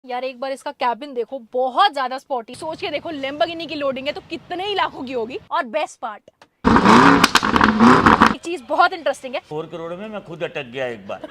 यार एक बार इसका कैबिन देखो, बहुत ज्यादा स्पोर्टी। सोच के देखो, लैम्बोर्गिनी की लोडिंग है तो कितने ही लाखों की होगी। और बेस्ट पार्ट, एक चीज बहुत इंटरेस्टिंग है, 4 करोड़ में मैं खुद अटक गया एक बार।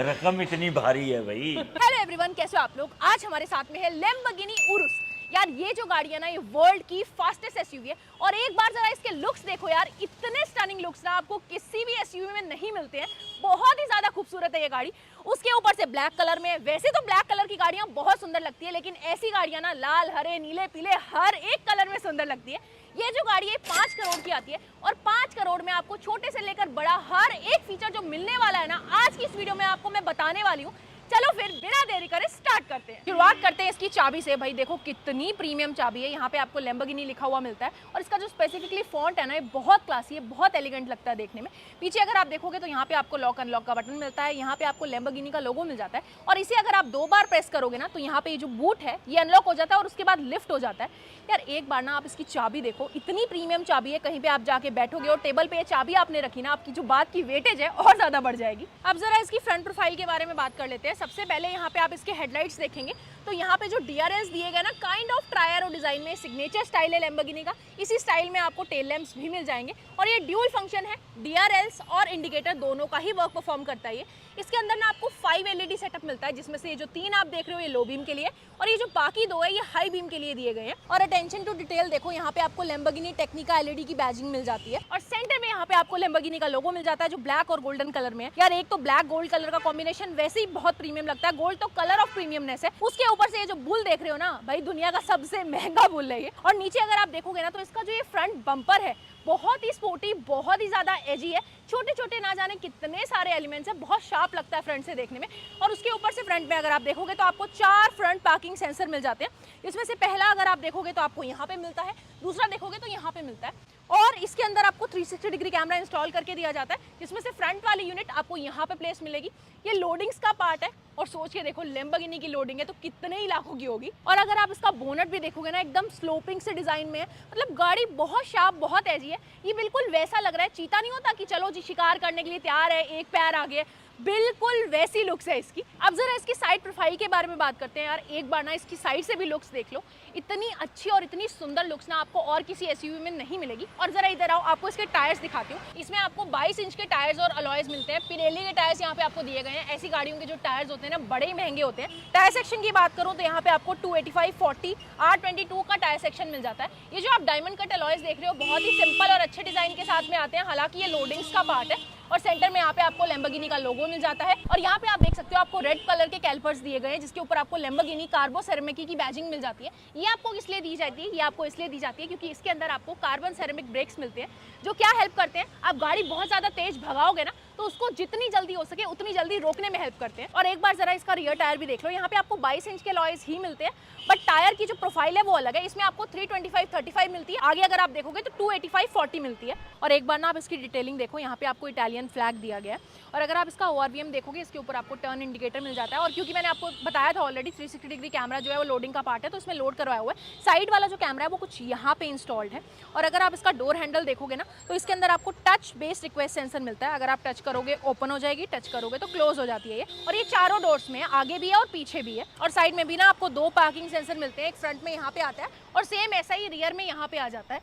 रकम इतनी भारी है भाई। हेलो एवरीवन, कैसे हो आप लोग। आज हमारे साथ में है लैम्बोर्गिनी उरुस। यार ये जो गाड़ी है ना, ये वर्ल्ड की फास्टेस्ट एसयूवी है। और एक बार जरा इसके लुक्स देखो यार, इतने स्टनिंग लुक्स ना आपको किसी भी एसयूवी में नहीं मिलते हैं। बहुत ही ज्यादा खूबसूरत है ये गाड़ी। उसके ऊपर से ब्लैक कलर में, वैसे तो ब्लैक कलर की गाड़ियां बहुत सुंदर लगती है, लेकिन ऐसी गाड़ियां ना लाल, हरे, नीले, पीले हर एक कलर में सुंदर लगती है। ये जो गाड़ी है 5 करोड़ की आती है और 5 करोड़ में आपको छोटे से लेकर बड़ा हर एक फीचर जो मिलने वाला है ना, आज की इस वीडियो में आपको मैं बताने वाली हूँ। चलो फिर बिना देरी करे स्टार्ट करते हैं। शुरुआत करते हैं इसकी चाबी से। भाई देखो कितनी प्रीमियम चाबी है। यहाँ पे आपको लैम्बोर्गिनी लिखा हुआ मिलता है और इसका जो स्पेसिफिकली फॉन्ट है ना, ये बहुत क्लासी है, बहुत एलिगेंट लगता है देखने में। पीछे अगर आप देखोगे तो यहाँ पे आपको लॉक अनलॉक का बटन मिलता है, यहाँ पे आपको लैम्बोर्गिनी का लोगो मिल जाता है और इसे अगर आप 2 बार प्रेस करोगे ना तो यहाँ पे ये जो बूट है ये अनलॉक हो जाता है और उसके बाद लिफ्ट हो जाता है। यार एक बार ना आप इसकी चाबी देखो, इतनी प्रीमियम चाबी है, कहीं पे आप जाके बैठोगे और टेबल पे ये चाबी आपने रखी ना, आपकी जो बात की वेटेज है और ज्यादा बढ़ जाएगी। अब जरा इसकी फ्रंट प्रोफाइल के बारे में बात कर लेते हैं। सबसे पहले यहाँ पे आप इसके हेडलाइट्स देखेंगे तो यहाँ पे जो DRLs दिए गए ना, काइंड ऑफ ट्रायरो डिजाइन में, सिग्नेचर स्टाइल है लैम्बोर्गिनी का। इसी स्टाइल में आपको टेल लैंप्स भी मिल जाएंगे और ये ड्यूल फंक्शन है, DRLs और इंडिकेटर दोनों का ही वर्क परफॉर्म करता है। इसके अंदर ना आपको 5 LED सेटअप मिलता है, जिसमें से ये जो 3 आप देख रहे हो ये लो बीम के लिए और ये जो बाकी 2 है ये हाई बीम के लिए दिए गए हैं। और अटेंशन टू डिटेल देखो, यहाँ पे आपको लैम्बोर्गिनी टेक्निका LED की बैजिंग मिल जाती है और सेंटर में यहाँ पे आपको लैम्बोर्गिनी का लोगो मिल जाता है जो ब्लैक और गोल्डन कलर में है। यार एक तो ब्लैक गोल्ड कलर का कॉम्बिनेशन वैसे ही बहुत प्रीमियम लगता है, गोल्ड तो कलर ऑफ प्रीमियमनेस है। उसके ऊपर से ये जो बुल देख रहे हो ना भाई, दुनिया का सबसे महंगा बुल है ये। और नीचे अगर आप देखोगे ना तो इसका जो ये फ्रंट बम्पर है बहुत ही स्पोर्टी, बहुत ही ज्यादा एजी है। छोटे छोटे ना जाने कितने सारे एलिमेंट्स हैं, बहुत शार्प लगता है फ्रंट से देखने में। और उसके ऊपर से फ्रंट में अगर आप देखोगे तो आपको 4 फ्रंट पार्किंग सेंसर मिल जाते हैं। इसमें से पहला अगर आप देखोगे तो आपको यहाँ पे मिलता है, दूसरा देखोगे तो यहाँ पे मिलता है और इसके अंदर आपको 360 डिग्री कैमरा इंस्टॉल करके दिया जाता है, जिसमें से फ्रंट वाली यूनिट आपको यहाँ पे प्लेस मिलेगी। ये लोडिंग्स का पार्ट है और सोच के देखो, लैम्बोर्गिनी की लोडिंग है तो कितने ही लाखों की होगी। और अगर आप इसका बोनट भी देखोगे ना, एकदम स्लोपिंग से डिजाइन में है, मतलब गाड़ी बहुत शार्प, बहुत एजी है। ये बिल्कुल वैसा लग रहा है, चीता नहीं होता कि चलो जी शिकार करने के लिए तैयार है, एक पैर आगे, बिल्कुल वैसी लुक्स है इसकी। अब जरा इसकी साइड प्रोफाइल के बारे में बात करते हैं। यार एक बार ना इसकी साइड से भी लुक्स देख लो, इतनी अच्छी और इतनी सुंदर लुक्स ना आपको और किसी एसयूवी में नहीं मिलेगी। और जरा इधर आओ, आपको इसके टायर्स दिखाती हूँ। इसमें आपको 22 इंच के टायर्स और अलॉयज मिलते हैं। पिरेली के टायर्स यहाँ पे आपको दिए गए हैं। ऐसी गाड़ियों के जो टायर्स होते हैं ना, बड़े ही महंगे होते हैं। टायर सेक्शन की बात करूँ तो यहाँ पे आपको 285, 40, R22 का टायर सेक्शन मिल जाता है। ये जो आप डायमंड कट अलॉयज देख रहे हो बहुत ही सिंपल और अच्छे डिजाइन के साथ में आते हैं, हालांकि ये लोडिंग्स का पार्ट है। और सेंटर में यहाँ पे आपको लैम्बोर्गिनी का लोगो मिल जाता है और यहाँ पे आप देख सकते हो आपको रेड कलर के कैलिपर्स दिए गए हैं, जिसके ऊपर आपको लैम्बोर्गिनी कार्बो सेरेमिक की बैजिंग मिल जाती है। ये आपको इसलिए दी जाती है, ये आपको इसलिए दी जाती है क्योंकि इसके अंदर आपको कार्बन सेरेमिक ब्रेक्स मिलते हैं, जो क्या हेल्प करते हैं, आप गाड़ी बहुत ज्यादा तेज भगाओगे ना तो उसको जितनी जल्दी हो सके उतनी जल्दी रोकने में हेल्प करते हैं। और एक बार जरा इसका रियर टायर भी देख लो, यहाँ पे आपको 22 इंच के अलॉयज ही मिलते हैं, बट टायर की जो प्रोफाइल है वो अलग है। इसमें आपको 325, 35 मिलती है, आगे अगर आप देखोगे तो 285, 40 मिलती है। और एक बार ना आप इसकी डिटेलिंग देखो, यहाँ पे आपको इटालियन फ्लैग दिया गया है और अगर आप इसका ORVM देखोगे, इसके ऊपर आपको टर्न इंडिकेटर मिल जाता है। और क्योंकि मैंने आपको बताया था ऑलरेडी, 360 डिग्री कैमरा जो है वो लोडिंग का पार्ट है, तो इसमें लोड करवाया हुआ है। साइड वाला जो कैमरा है वो कुछ यहाँ पे इंस्टॉल्ड है। और अगर आप इसका डोर हैंडल देखोगे ना तो इसके अंदर आपको टच बेस्ड रिक्वेस्ट सेंसर मिलता है। अगर आप टच करोगे ओपन हो जाएगी, टच करोगे तो क्लोज हो जाती है ये। और ये चारों डोर्स में है, आगे भी है और पीछे भी है। और साइड में भी ना आपको 2 पार्किंग सेंसर मिलते हैं, एक फ्रंट में यहाँ पे आता है और सेम ऐसा ही रियर में यहाँ पे आ जाता है।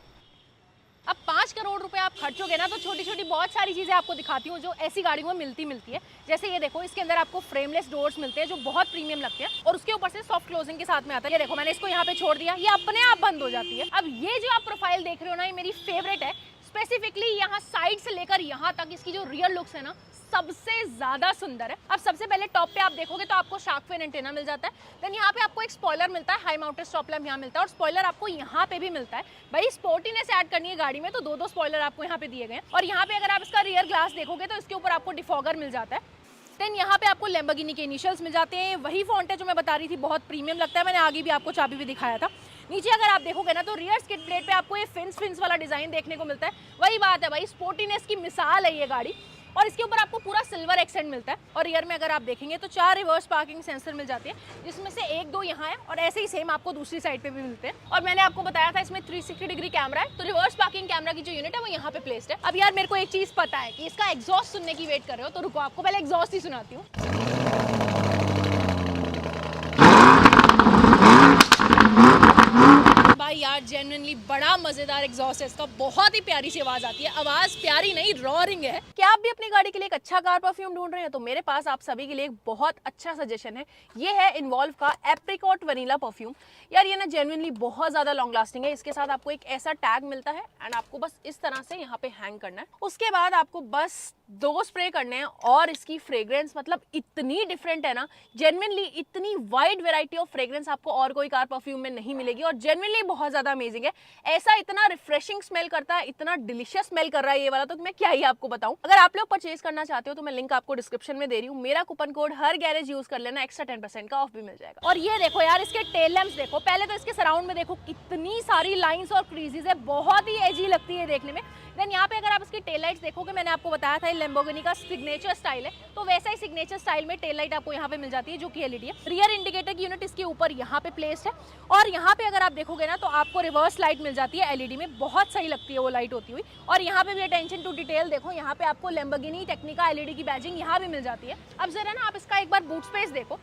अब 5 करोड़ रुपए आप खर्चोगे ना तो छोटी छोटी बहुत सारी चीजें आपको दिखाती हूँ जो ऐसी गाड़ियों में मिलती है। जैसे ये देखो, इसके अंदर आपको फ्रेमलेस डोर्स मिलते हैं जो बहुत प्रीमियम लगते हैं और उसके ऊपर से सॉफ्ट क्लोजिंग के साथ में आता है। ये देखो, मैंने इसको यहाँ पे छोड़ दिया, ये अपने आप बंद हो जाती है। अब ये जो आप प्रोफाइल देख रहे हो ना, ये मेरी फेवरेट है। स्पेसिफिकली यहाँ साइड से लेकर यहाँ तक इसकी जो रियर लुक्स है ना, सबसे ज्यादा सुंदर है। अब सबसे पहले टॉप पे आप देखोगे तो आपको शार्क फिन एंटेना मिल जाता है। देन यहाँ पे आपको एक स्पॉइलर मिलता है, हाई माउंटेड स्टॉप लैम्प यहाँ मिलता है और स्पॉइलर आपको यहाँ पे भी मिलता है। भाई स्पोर्टीनेस ऐड करनी है गाड़ी में तो 2-2 स्पॉइलर आपको यहाँ पे दिए गए हैं। और यहाँ पे अगर आप इसका रियर ग्लास देखोगे तो इसके ऊपर आपको डिफॉगर मिल जाता है। देन यहाँ पे आपको लैम्बोर्गिनी के इनिशियल्स मिल जाते हैं। वही फॉन्ट है जो मैं बता रही थी, बहुत प्रीमियम लगता है। मैंने आगे भी आपको चाबी भी दिखाया था। नीचे अगर आप देखोगे ना तो रियर स्किड प्लेट पे आपको ये फिन्स वाला डिजाइन देखने को मिलता है। वही बात है भाई, स्पोर्टीनेस की मिसाल है ये गाड़ी। और इसके ऊपर आपको पूरा सिल्वर एक्सेंट मिलता है। और रियर में अगर आप देखेंगे तो 4 रिवर्स पार्किंग सेंसर मिल जाते हैं, जिसमें से 1-2 यहाँ है और ऐसे ही सेम आपको दूसरी साइड पे भी मिलते हैं। और मैंने आपको बताया था इसमें 360 डिग्री कैमरा है, तो रिवर्स पार्किंग कैमरा की जो यूनिट है वो यहाँ पे प्लेस्ड है। अब यार मेरे को एक चीज पता है कि इसका एग्जॉस्ट सुनने की वेट कर रहे हो, तो रुको आपको पहले एग्जॉस्ट ही सुनाती हूँ। जेन्युइनली बड़ा मजेदार एग्जॉस्ट है इसका, बहुत ही प्यारी सी आवाज आती है। आवाज प्यारी नहीं, रॉरिंग है। क्या आप भी अपनी गाड़ी के लिए एक अच्छा कार परफ्यूम ढूंढ रहे हैं? तो मेरे पास आप सभी के लिए एक बहुत अच्छा सजेशन है। ये है इन्वॉल्व का एप्रिकॉट वनीला परफ्यूम। यार ये ना जेन्युइनली बहुत ज्यादा लॉन्ग लास्टिंग है। इसके साथ आपको एक ऐसा टैग मिलता है एंड आपको बस इस तरह से यहाँ पे हैंग करना है। उसके बाद आपको बस 2 स्प्रे करने हैं और इसकी फ्रेग्रेंस मतलब इतनी डिफरेंट है ना, जेन्युइनली इतनी वाइड वैरायटी ऑफ फ्रेग्रेंस आपको और कोई कार परफ्यूम में नहीं मिलेगी और जेन्युइनली बहुत ज्यादा अमेजिंग है। ऐसा इतना रिफ्रेशिंग स्मेल करता है, इतना डिलीशियस स्मेल कर रहा है ये वाला, तो मैं क्या ही आपको बताऊं। अगर आप लोग परचेज करना चाहते हो तो मैं लिंक आपको डिस्क्रिप्शन में दे रही हूँ। मेरा कूपन कोड हर गैरेज यूज कर लेना, एक्स्ट्रा 10% का ऑफ भी मिल जाएगा। और ये देखो यार, इसके टेल लैंप्स देखो। पहले तो इसके सराउंड में देखो कितनी सारी लाइंस और क्रीजेस है, बहुत ही एजी लगती है देखने में। देन यहाँ पे अगर आप इसकी टेल लाइट्स देखोगे, मैंने आपको बताया था लैम्बोर्गिनी का सिग्नेचर स्टाइल है, तो वैसा ही सिग्नेचर स्टाइल में टेल लाइट आपको यहाँ पे मिल जाती है जो कि एलईडी है। रियर इंडिकेटर की यूनिट इसके ऊपर यहाँ पे प्लेस्ड है और यहाँ पे अगर आप देखोगे ना तो आपको रिवर्स लाइट मिल जाती है एलईडी में, बहुत सही लगती है वो लाइट होती हुई। और यहाँ पे भी अटेंशन टू डिटेल देखो, यहाँ पे आपको लैम्बोर्गिनी टेक्निका एलईडी की बैजिंग यहाँ भी मिल जाती है। अब जरा ना आप इसका एक बार बूट स्पेस देखो।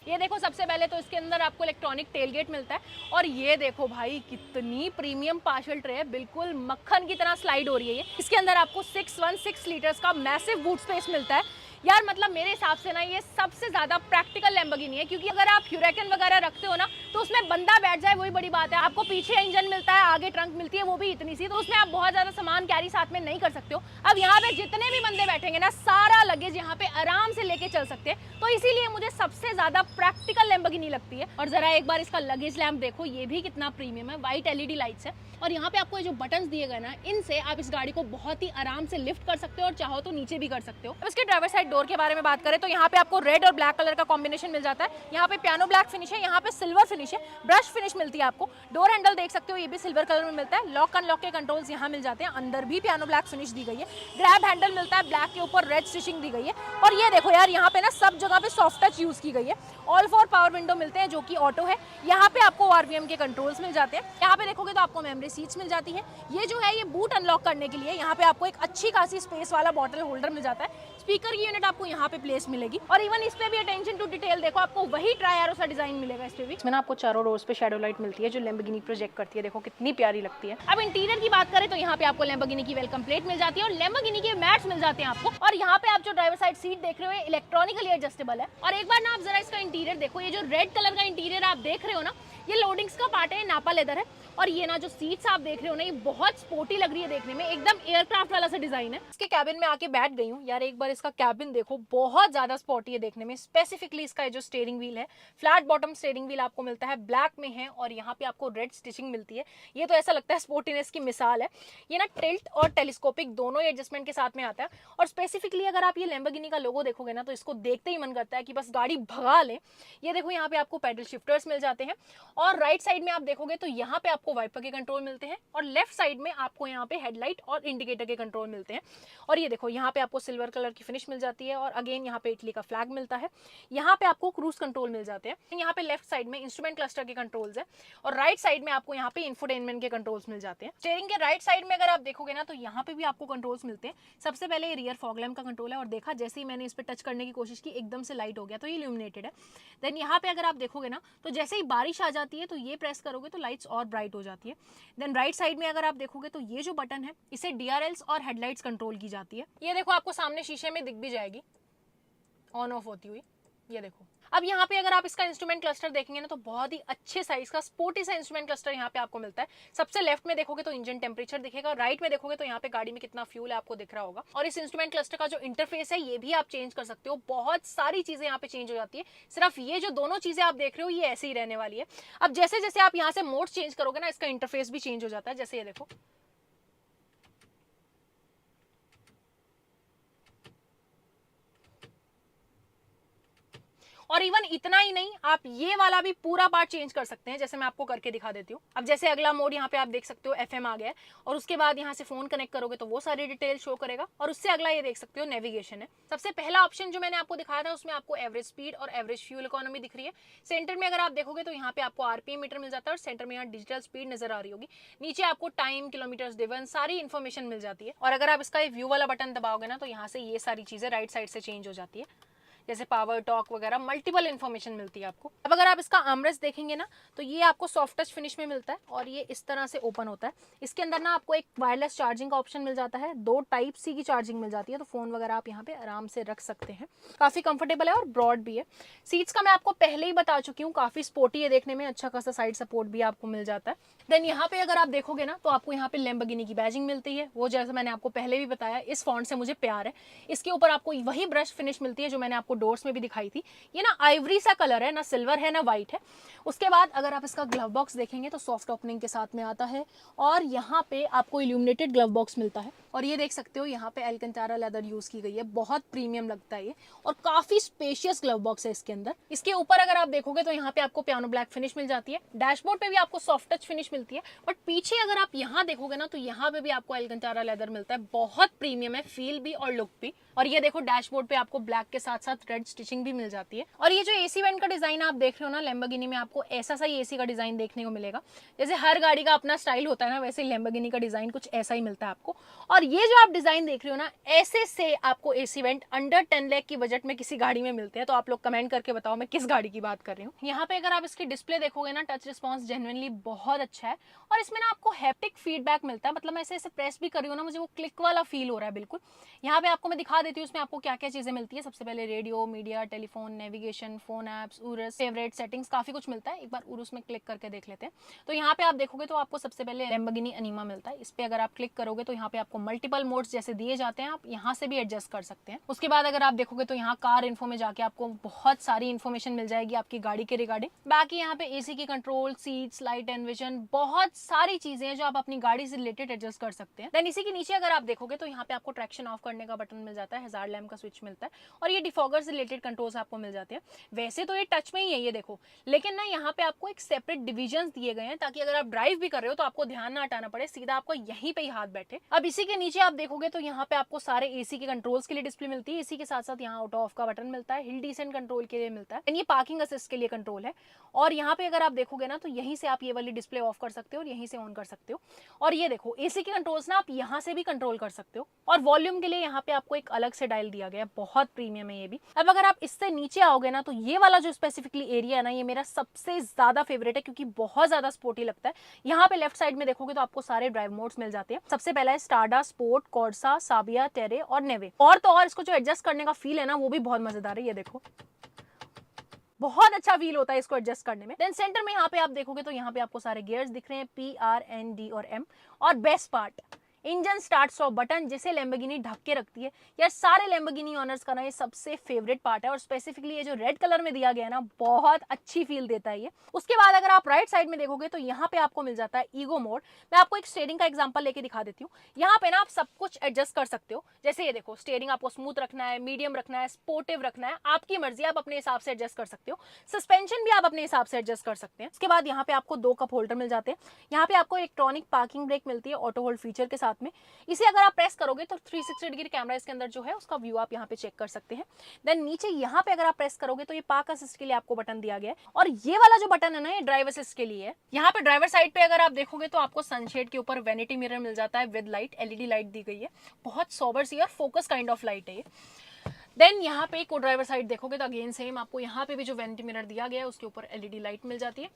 ये देखो, सबसे पहले तो इसके अंदर आपको इलेक्ट्रॉनिक टेलगेट मिलता है और ये देखो भाई कितनी प्रीमियम पार्शल ट्रे है, बिल्कुल मक्खन की तरह स्लाइड हो रही है ये। इसके अंदर आपको 616 लीटर्स का मैसिव बूट स्पेस मिलता है। यार मतलब मेरे हिसाब से ना ये सबसे ज्यादा प्रैक्टिकल लैम्बोर्गिनी है, क्योंकि अगर आप ह्यूरेकन वगैरह रखते हो ना तो उसमें बंदा बैठ जाए वही बड़ी बात है। आपको पीछे इंजन मिलता है, आगे ट्रंक मिलती है, वो भी इतनी सी, तो उसमें आप बहुत ज्यादा सामान कैरी साथ में नहीं कर सकते हो। अब यहाँ पे जितने भी बंदे बैठेंगे ना, सारा लगेज यहाँ पे आराम से लेके चल सकते हैं, तो इसीलिए मुझे सबसे ज्यादा प्रैक्टिकल लैम्बोर्गिनी लगती है। और जरा एक बार इसका लगेज लैम्प देखो, ये भी कितना प्रीमियम है, व्हाइट एलईडी लाइट्स है। और यहाँ पे आपको ये जो बटन्स दिए गए ना, इनसे आप इस गाड़ी को बहुत ही आराम से लिफ्ट कर सकते हो और चाहो तो नीचे भी कर सकते हो। अब इसके ड्राइवर साइड डोर के बारे में बात करें तो यहाँ पे आपको रेड और ब्लैक कलर का कॉम्बिनेशन मिल जाता है। यहाँ पे पियानो ब्लैक फिनिश है, यहाँ पे सिल्वर फिनिश है, ब्रश फिनिश मिलती है आपको। डोर हैंडल देख सकते हो, ये भी सिल्वर कलर में मिलता है। लॉक अनलॉक के कंट्रोल्स यहाँ मिल जाते हैं, अंदर भी पियानो ब्लैक फिनिश दी गई है। ग्रैब हैंडल मिलता है, ब्लैक के ऊपर रेड स्टिचिंग दी गई है। और ये देखो यार, यहाँ पे ना सब जगह पे सॉफ्ट टच यूज की गई है। ऑल फॉर पावर विंडो मिलते हैं जो कि ऑटो है। यहाँ पे आपको आरवीएम के कंट्रोल्स मिल जाते हैं। यहाँ पे देखोगे तो आपको मेमोरी सीट्स मिल जाती है। ये जो है ये बूट अनलॉक करने के लिए यहाँ पे आपको एक अच्छी खासी स्पेस वाला बॉटल होल्डर मिल जाता है। स्पीकर की यूनिट आपको यहाँ पे प्लेस मिलेगी और इवन इस पे भी अटेंशन टू डिटेल देखो, आपको वही ट्राई एरो सा डिजाइन मिलेगा इस पे भी। इसमें ना आपको चारों रोज पे शैडो लाइट मिलती है जो लैम्बोर्गिनी प्रोजेक्ट करती है, देखो कितनी प्यारी लगती है। अब इंटीरियर की बात करें तो यहाँ पे आपको लैम्बोर्गिनी की वेलकम प्लेट मिल जाती है और लैम्बोर्गिनी के मैट्स मिल जाते हैं आपको। और यहाँ पे आप जो ड्राइवर साइड सीट देख रहे हो इलेक्ट्रॉनिकली एडजस्टेबल है। और एक बार ना आप जरा इसका इंटीरियर देखो, ये जो रेड कलर का इंटीरियर आप देख रहे हो ना, ये लोडिंग्स का पार्ट है, नापा लेदर है। और ये ना जो सीट्स आप देख रहे हो ना, ये बहुत स्पोर्टी लग रही है देखने में, एकदम एयरक्राफ्ट वाला सा डिजाइन है। इसके कैबिन में आके बैठ गई हूँ यार, एक बार इसका कैबिन देखो, बहुत ज्यादा स्पोर्टी है देखने में। स्पेसिफिकली इसका जो स्टीयरिंग व्हील है, फ्लैट बॉटम स्टीयरिंग व्हील आपको मिलता है, ब्लैक में है और यहाँ पे आपको रेड स्टिचिंग मिलती है। ये तो ऐसा लगता है स्पोर्टीनेस की मिसाल है। ये ना टिल्ट और टेलीस्कोपिक दोनों एडजस्टमेंट के साथ में आता है। और स्पेसिफिकली अगर आप ये लैम्बोर्गिनी का लोगो देखोगे ना तो इसको देखते ही मन करता है कि बस गाड़ी भगा ले। ये देखो, यहाँ पे आपको पैडल शिफ्टर्स मिल जाते हैं और राइट साइड में आप देखोगे तो यहाँ पे आपको वाइपर के कंट्रोल मिलते हैं और लेफ्ट साइड में आपको यहाँ पे हेडलाइट और इंडिकेटर के कंट्रोल मिलते हैं। और ये देखो, यहाँ पे आपको सिल्वर कलर की फिनिश मिल जाती है और अगेन यहाँ पे इटली का फ्लैग मिलता है। यहाँ पे आपको क्रूज कंट्रोल मिल जाते हैं। यहाँ पे लेफ्ट साइड में इंस्ट्रूमेंट क्लस्टर के कंट्रोल्स है और राइट साइड में आपको यहाँ पे इंफोटेनमेंट के कंट्रोल्स मिल जाते हैं। स्टीयरिंग के राइट साइड में अगर आप देखोगे ना तो यहाँ पे भी आपको कंट्रोल्स मिलते हैं। सबसे पहले रियर फॉग लैम्प का कंट्रोल है और देखा जैसे ही मैंने इस पर टच करने की कोशिश की एकदम से लाइट हो गया, तो ये इल्यूमिनेटेड है। देन यहाँ पे अगर आप देखोगे ना तो जैसे ही बारिश आ जाती है तो ये प्रेस करोगे तो लाइट्स और ब्राइट हो जाती है। देन राइट साइड में अगर आप देखोगे तो ये जो बटन है, इसे डीआरएल्स और हेडलाइट्स कंट्रोल की जाती है। ये देखो, आपको सामने शीशे में दिख भी जाएगी ऑन ऑफ होती हुई, ये देखो। अब यहाँ पे अगर आप इसका इंस्ट्रूमेंट क्लस्टर देखेंगे ना तो बहुत ही अच्छे साइज का स्पोर्टी सा इंस्ट्रूमेंट क्लस्टर यहाँ पे आपको मिलता है। सबसे लेफ्ट में देखोगे तो इंजन टेम्परेचर दिखेगा, राइट में देखोगे तो यहाँ पे गाड़ी में कितना फ्यूल है आपको दिख रहा होगा। और इस इंस्ट्रूमेंट क्लस्टर का जो इंटरफेस है ये भी आप चेंज कर सकते हो, बहुत सारी चीजें यहाँ पे चेंज हो जाती है। सिर्फ ये जो दोनों चीजें आप देख रहे हो ये ऐसे ही रहने वाली है। अब जैसे जैसे आप यहाँ से मोड चेंज करोगे ना, इसका इंटरफेस भी चेंज हो जाता है। जैसे ये देखो, और इवन इतना ही नहीं, आप ये वाला भी पूरा पार्ट चेंज कर सकते हैं, जैसे मैं आपको करके दिखा देती हूँ। अब जैसे अगला मोड यहाँ पे आप देख सकते हो एफएम आ गया है और उसके बाद यहाँ से फोन कनेक्ट करोगे तो वो सारी डिटेल शो करेगा। और उससे अगला ये देख सकते हो नेविगेशन है। सबसे पहला ऑप्शन जो मैंने आपको दिखाया था उसमें आपको एवरेज स्पीड और एवरेज फ्यूल इकोनॉमी दिख रही है। सेंटर में अगर आप देखोगे तो यहाँ पे आपको आरपीएम मीटर मिल जाता है और सेंटर में यहाँ डिजिटल स्पीड नजर आ रही होगी। नीचे आपको टाइम, किलोमीटर ड्रिवन, सारी इन्फॉर्मेशन मिल जाती है। और अगर आप इसका व्यू वाला बटन दबाओगे ना तो यहाँ से ये सारी चीजें राइट साइड से चेंज हो जाती है। जैसे पावर, टॉर्क वगैरह मल्टीपल इन्फॉर्मेशन मिलती है आपको। अब अगर आप इसका आर्मरेस्ट देखेंगे ना तो ये आपको सॉफ्ट टच फिनिश में मिलता है और ये इस तरह से ओपन होता है। इसके अंदर ना आपको एक वायरलेस चार्जिंग का ऑप्शन मिल जाता है, 2 टाइप सी की चार्जिंग मिल जाती है, तो फोन वगैरह आप यहाँ पे आराम से रख सकते हैं। काफी कंफर्टेबल है और ब्रॉड भी है। सीट्स का मैं आपको पहले ही बता चुकी हूँ, काफी स्पोर्टी है देखने में, अच्छा खासा साइड सपोर्ट भी आपको मिल जाता है। देन यहाँ पे अगर आप देखोगे ना तो आपको यहाँ पे लैम्बोर्गिनी की बैजिंग मिलती है, वो जैसे मैंने आपको पहले भी बताया इस फॉन्ट से मुझे प्यार है। इसके ऊपर आपको वही ब्रश फिनिश मिलती है जो मैंने आपको डोर्स में भी दिखाई थी। ये ना आइवरी सा कलर है, ना सिल्वर है ना व्हाइट है। उसके बाद अगर आप इसका ग्लव बॉक्स देखेंगे तो सॉफ्ट ओपनिंग के साथ में आता है और यहाँ पे आपको इल्यूमिनेटेड ग्लव बॉक्स मिलता है और ये देख सकते हो यहाँ पे एल्कंटारा लेदर यूज की गई है, बहुत प्रीमियम लगता है ये और काफी स्पेशियस ग्लव बॉक्स है इसके अंदर। इसके ऊपर अगर आप देखोगे तो यहाँ पे आपको पियानो ब्लैक फिनिश मिल जाती है। डैशबोर्ड पे भी आपको सॉफ्ट टच फिनिश मिलती है, बट पीछे अगर आप यहाँ देखोगे ना तो यहाँ पे भी आपको एल्कंटारा लेदर मिलता है, बहुत प्रीमियम है फील भी और लुक भी। और ये देखो डैशबोर्ड पे आपको ब्लैक के साथ साथ रेड स्टिचिंग भी मिल जाती है। और ये जो एसी वेंट का डिजाइन आप देख रहे हो ना लैम्बोर्गिनी में, आपको ऐसा सा ही एसी का डिजाइन देखने को मिलेगा। जैसे हर गाड़ी का अपना स्टाइल होता है ना, वैसे लैम्बोर्गिनी का डिजाइन कुछ ऐसा ही मिलता है आपको। और ये जो आप डिजाइन देख रहे हो ना, ऐसे से आपको एसी वेंट अंडर 10 लाख की बजट में किसी गाड़ी में मिलते हैं। तो आप लोग कमेंट करके बताओ मैं किस गाड़ी की बात कर रही हूँ। यहाँ पे अगर आप इसकी डिस्प्ले देखोगे ना, टच रिस्पॉन्स जेन्युइनली बहुत अच्छा है और इसमें ना आपको हैप्टिक फीडबैक मिलता है, मतलब मैं ऐसे प्रेस भी कर रही हूँ ना, मुझे वो क्लिक वाला फील हो रहा है बिल्कुल। यहाँ पे आपको मैं दिखा देती हूँ इसमें आपको क्या क्या चीजें मिलती है। सबसे पहले radio, media, telephone, navigation, phone apps, उरस, फेवरेट, सेटिंग्स, काफी कुछ मिलता है। एक बार उरस में क्लिक करके देख लेते हैं। तो यहाँ पे आप देखोगे तो आपको सबसे पहले लैम्बोर्गिनी एनीमा मिलता है। इस पे अगर आप क्लिक करोगे तो यहाँ पे आपको मल्टीपल मोड्स जैसे दिए जाते हैं, आप यहाँ से भी एडजस्ट कर सकते हैं। उसके बाद अगर आप देखोगे तो यहाँ कार इन्फो में जाके आपको बहुत सारी इन्फॉर्मेशन मिल जाएगी आपकी गाड़ी के रिगार्डिंग। बाकी यहाँ पे एसी की control, seats, light and vision, बहुत सारी चीजें हैं जो आप अपनी गाड़ी से रिलेटेड एडजस्ट कर सकते हैं। देन इसी के नीचे अगर आप देखोगे तो यहाँ पे आपको ट्रैक्शन ऑफ करने का बटन मिल जाता है, हजार्ड लैम्प का स्विच मिलता है और ये डिफॉगर से रिलेटेड कंट्रोल्स आपको मिल जाते हैं। वैसे तो ये टच में ही है ये देखो, लेकिन ना यहाँ पे आपको एक सेपरेट डिविजन दिए गए हैं ताकि अगर आप ड्राइव भी कर रहे हो तो आपको ध्यान ना हटाना पड़े, सीधा आपको यहीं पे ही हाथ बैठे। अब इसी के नीचे आप देखोगे तो यहाँ पे आपको सारे एसी के कंट्रोल्स के लिए डिस्प्ले मिलती है। इसी के साथ साथ यहाँ ऑटो ऑफ का बटन मिलता है, हिल डिसेंट कंट्रोल के लिए मिलता है, ये पार्किंग असिस्ट के लिए कंट्रोल है। और यहाँ पे अगर आप देखोगे ना तो यहीं से आप ये वाली डिस्प्ले ऑफ कर सकते हो और यहीं से ऑन कर सकते हो। और ये देखो एसी के कंट्रोल्स ना आप यहाँ से भी कंट्रोल कर सकते हो। और वॉल्यूम के लिए यहाँ पे आपको एक अलग से डायल दिया गया है, बहुत प्रीमियम है ये भी। अब अगर आप इससे नीचे आओगे ना तो ये वाला जो स्पेसिफिकली एरिया है ना, ये मेरा सबसे ज्यादा फेवरेट है क्योंकि बहुत ज्यादा स्पोर्टी लगता है। यहाँ पे लेफ्ट साइड में देखोगे तो आपको सारे ड्राइव मोड्स मिल जाते हैं। सबसे पहला है स्टारडा, स्पोर्ट, कॉर्सा, साबिया, टेरे और नेवे। और तो और इसको जो एडजस्ट करने का फील है ना वो भी बहुत मजेदार है, ये देखो बहुत अच्छा फील होता है इसको एडजस्ट करने में। देन सेंटर में यहाँ पे आप देखोगे तो यहाँ पे आपको सारे गियर्स दिख रहे हैं, P, R, N, D और M। और best part engine start stop button, जिसे लैम्बोर्गिनी ढक के रखती है यार। सारे लैम्बोर्गिनी ओनर्स का ना ये सबसे फेवरेट पार्ट है और स्पेसिफिकली ये जो रेड कलर में दिया गया है ना, बहुत अच्छी फील देता है ये। उसके बाद अगर आप राइट साइड में देखोगे तो यहाँ पे आपको मिल जाता है ईगो मोड। मैं आपको एक स्टीयरिंग का एग्जांपल लेके दिखा देती हूँ। यहाँ पे ना आप सब कुछ एडजस्ट कर सकते हो। जैसे ये देखो स्टीयरिंग आपको स्मूथ रखना है, मीडियम रखना है, स्पोर्टिव रखना है, आपकी मर्जी, आप अपने हिसाब से एडजस्ट कर सकते हो। सस्पेंशन भी आप अपने हिसाब से एडजस्ट कर सकते हैं। उसके बाद यहाँ पे आपको 2 कप होल्डर मिल जाते हैं। यहाँ पे आपको इलेक्ट्रॉनिक पार्किंग ब्रेक मिलती है ऑटो होल्ड फीचर के साथ में। इसे अगर आप प्रेस करोगे तो 360 डिग्री कैमरा इसके अंदर जो है उसका व्यू आप यहाँ पे चेक कर सकते हैं। देन नीचे यहाँ पे अगर आप प्रेस करोगे तो ये पार्क असिस्ट के लिए आपको बटन दिया गया है और ये वाला जो बटन है ना, ये ड्राइव असिस्ट के लिए है। यहाँ पे ड्राइवर साइड पे अगर आप देखोगे तो आपको सनशेड के ऊपर वैनिटी मिरर मिल जाता है विद लाइट, LED लाइट दी गई है, बहुत सोबर सी और फोकस काइंड ऑफ लाइट है ये। देन यहाँ पे को ड्राइवर साइड देखोगे तो अगेन सेम आपको यहाँ पे भी जो वैनिटी मिरर दिया गया है उसके ऊपर LED लाइट मिल जाती है।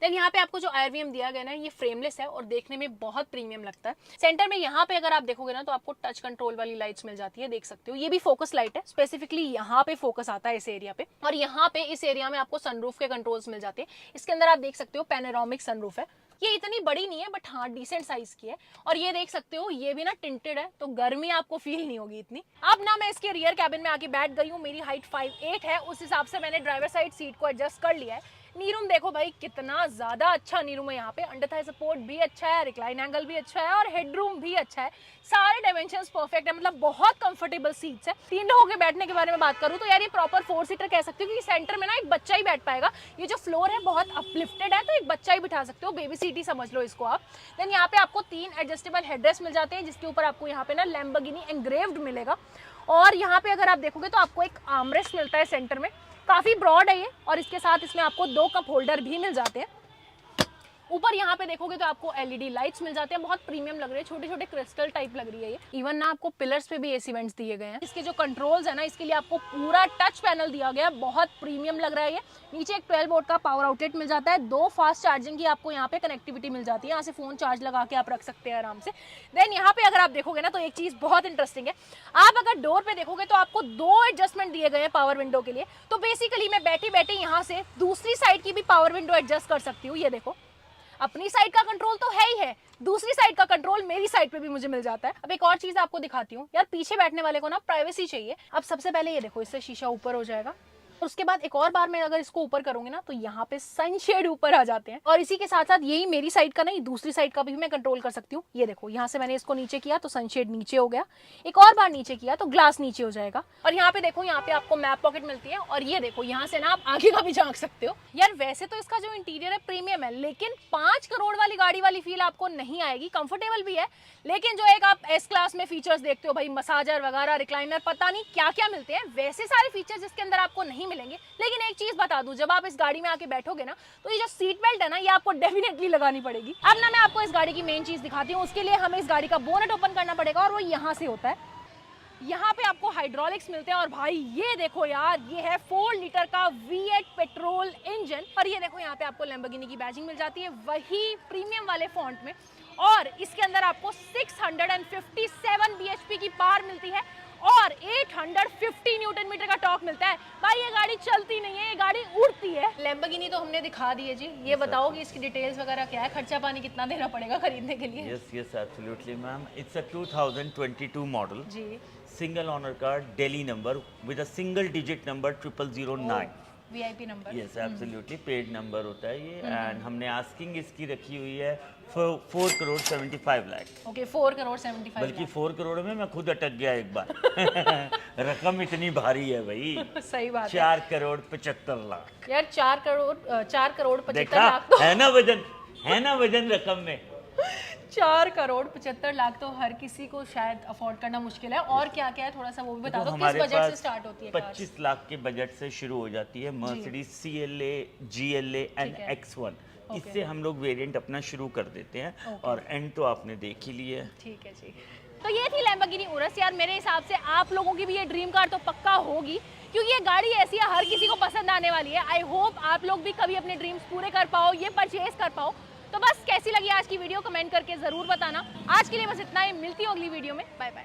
देन यहाँ पे आपको जो IRVM दिया गया ना, ये फ्रेमलेस है और देखने में बहुत प्रीमियम लगता है। सेंटर में यहाँ पे अगर आप देखोगे ना तो आपको टच कंट्रोल वाली लाइट्स मिल जाती है, देख सकते हो। ये भी फोकस लाइट है, स्पेसिफिकली यहाँ पे फोकस आता है इस एरिया पे। और यहाँ पे इस एरिया में आपको सनरूफ के कंट्रोल्स मिल जाते हैं। इसके अंदर आप देख सकते हो पैनोरामिक सनरूफ है। ये इतनी बड़ी नहीं है बट हाँ डिसेंट साइज की है। और ये देख सकते हो ये भी ना टिंटेड है तो गर्मी आपको फील नहीं होगी इतनी। अब ना मैं इसके रियर कैबिन में आके बैठ गई हूँ। मेरी हाइट 5'8" है, उस हिसाब से मैंने ड्राइवर साइड सीट को एडजस्ट कर लिया है। नी रूम देखो भाई कितना ज्यादा अच्छा नी रूम है। यहाँ पे अंडर थाई सपोर्ट भी अच्छा है, रिक्लाइन एंगल भी अच्छा है और हेडरूम भी अच्छा है। सारे डायमेंशंस परफेक्ट है, मतलब बहुत कंफर्टेबल सीट्स है। 3 लोगों के बैठने के बारे में बात करूँ तो यार ये प्रॉपर 4 सीटर कह सकते हो क्योंकि सेंटर में ना एक बच्चा ही बैठ पाएगा। ये जो फ्लोर है बहुत अपलिफ्टेड है तो एक बच्चा ही बिठा सकते हो, बेबी सीट ही समझ लो इसको आप। देन यहाँ पे आपको 3 एडजस्टेबल हेडरेस्ट मिल जाते हैं जिसके ऊपर आपको यहाँ पे ना लैम्बोर्गिनी एंग्रेव्ड मिलेगा। और यहाँ पे अगर आप देखोगे तो आपको एक आर्मरेस्ट मिलता है सेंटर में, काफी ब्रॉड है ये। और इसके साथ इसमें आपको 2 कप होल्डर भी मिल जाते हैं। ऊपर यहाँ पे देखोगे तो आपको एलईडी लाइट्स मिल जाते हैं, बहुत प्रीमियम लग रहे हैं, छोटे छोटे क्रिस्टल टाइप लग रही है ये। इवन ना आपको पिलर्स पे भी एसी वेंट्स दिए गए हैं। इसके जो कंट्रोल्स है ना, इसके लिए आपको पूरा टच पैनल दिया गया है, बहुत प्रीमियम लग रहा है ये। नीचे एक 12 वोल्ट का पावर आउटलेट मिल जाता है, 2 फास्ट चार्जिंग की आपको यहाँ पे कनेक्टिविटी मिल जाती है, यहाँ से फोन चार्ज लगा के आप रख सकते हैं आराम से। देन यहाँ पे अगर आप देखोगे ना तो एक चीज बहुत इंटरेस्टिंग है, आप अगर डोर पे देखोगे तो आपको 2 एडजस्टमेंट दिए गए हैं पावर विंडो के लिए। तो बेसिकली मैं बैठी बैठी यहाँ से दूसरी साइड की भी पावर विंडो एडजस्ट कर सकती हूँ। ये देखो, अपनी साइड का कंट्रोल तो है ही है, दूसरी साइड का कंट्रोल मेरी साइड पे भी मुझे मिल जाता है। अब एक और चीज आपको दिखाती हूँ यार, पीछे बैठने वाले को ना प्राइवेसी चाहिए। अब सबसे पहले ये देखो, इससे शीशा ऊपर हो जाएगा, उसके बाद एक और बार मैं अगर इसको ऊपर करूंगी ना तो यहाँ पे सनशेड ऊपर आ जाते हैं। और इसी के साथ साथ यही मेरी साइड का नहीं, दूसरी साइड का भी मैं कंट्रोल कर सकती हूँ। ये देखो, यहाँ से मैंने इसको नीचे किया तो सनशेड नीचे हो गया, एक और बार नीचे किया तो ग्लास नीचे हो जाएगा। और यहाँ पे देखो, यहाँ पे आपको मैप पॉकेट मिलती है, और ये देखो यहाँ से ना आप आगे का भी झांक सकते हो। यार वैसे तो इसका जो इंटीरियर है प्रीमियम है, लेकिन 5 करोड़ वाली गाड़ी वाली फील आपको नहीं आएगी। कंफर्टेबल भी है, लेकिन जो एक आप एस क्लास में फीचर्स देखते हो भाई, मसाजर वगैरह, रिक्लाइनर, पता नहीं क्या क्या मिलते हैं, वैसे सारे फीचर्स इसके अंदर आपको नहीं मिलेंगे। लेकिन एक चीज बता दूं, जब आप इस गाड़ी में आके बैठोगे ना तो ये जो सीट बेल्ट है ना, ये आपको डेफिनेटली लगानी पड़ेगी। अब ना मैं आपको इस गाड़ी की मेन चीज दिखाती हूँ। उसके लिए हमें इस गाड़ी का बोनट ओपन करना पड़ेगा, और वो यहाँ से होता है। यहाँ पे आपको हाइड्रोलिक्स मिलते हैं, और भाई ये देखो यार, ये है 4 लीटर का V8 पेट्रोल इंजन। और ये देखो, यहाँ पे आपको लैम्बोर्गिनी की बैजिंग मिल जाती है, वही प्रीमियम वाले फॉन्ट में। और इसके अंदर आपको 657 bhp की पावर मिलती है और 850 न्यूटन मीटर का टॉर्क मिलता है। भाई ये गाड़ी चलती नहीं है, ये गाड़ी उड़ती है। लैम्बोर्गिनी तो हमने दिखा दी है जी, ये बताओ कि इसकी डिटेल्स वगैरह क्या है, खर्चा पानी कितना देना पड़ेगा खरीदने के लिए? Yes, absolutely, ma'am. It's a 2022 model. जी, Single owner car, Delhi number with a single digit number 0009. VIP number. Yes, absolutely. Paid number होता है ये, एंड हमने आस्किंग इसकी रखी हुई है 4 करोड़ 75 लाख। ओके, 4 करोड़ 75 बल्कि 4 करोड़ में मैं खुद अटक गया एक बार। रकम इतनी भारी है भाई। सही बात है 4 करोड़ 75 लाख। यार, 4 करोड़ 75 देखा लाख तो है ना वजन, है ना वजन रकम में। 4 करोड़ 75 लाख तो हर किसी को शायद अफोर्ड करना मुश्किल है। और क्या क्या है थोड़ा सा वो भी बता दो, किस बजट से स्टार्ट होती है? 25 लाख के बजट से शुरू हो जाती है Mercedes CLA, GLA and X1। इससे हम लोग वेरिएंट अपना शुरू कर देते हैं, और एंड तो आपने देख ही लिया है। ठीक है जी। तो ये थी लैम्बोर्गिनी उरस। यार मेरे हिसाब से आप लोगों की भी ये ड्रीम कार तो पक्का होगी, क्योंकि ये गाड़ी ऐसी है, हर किसी को पसंद आने वाली है। आई होप आप लोग भी कभी अपने ड्रीम्स पूरे कर पाओ, ये परचेज कर पाओ। तो बस कैसी लगी आज की वीडियो कमेंट करके जरूर बताना। आज के लिए बस इतना ही, मिलती हूँ अगली वीडियो में। Bye bye.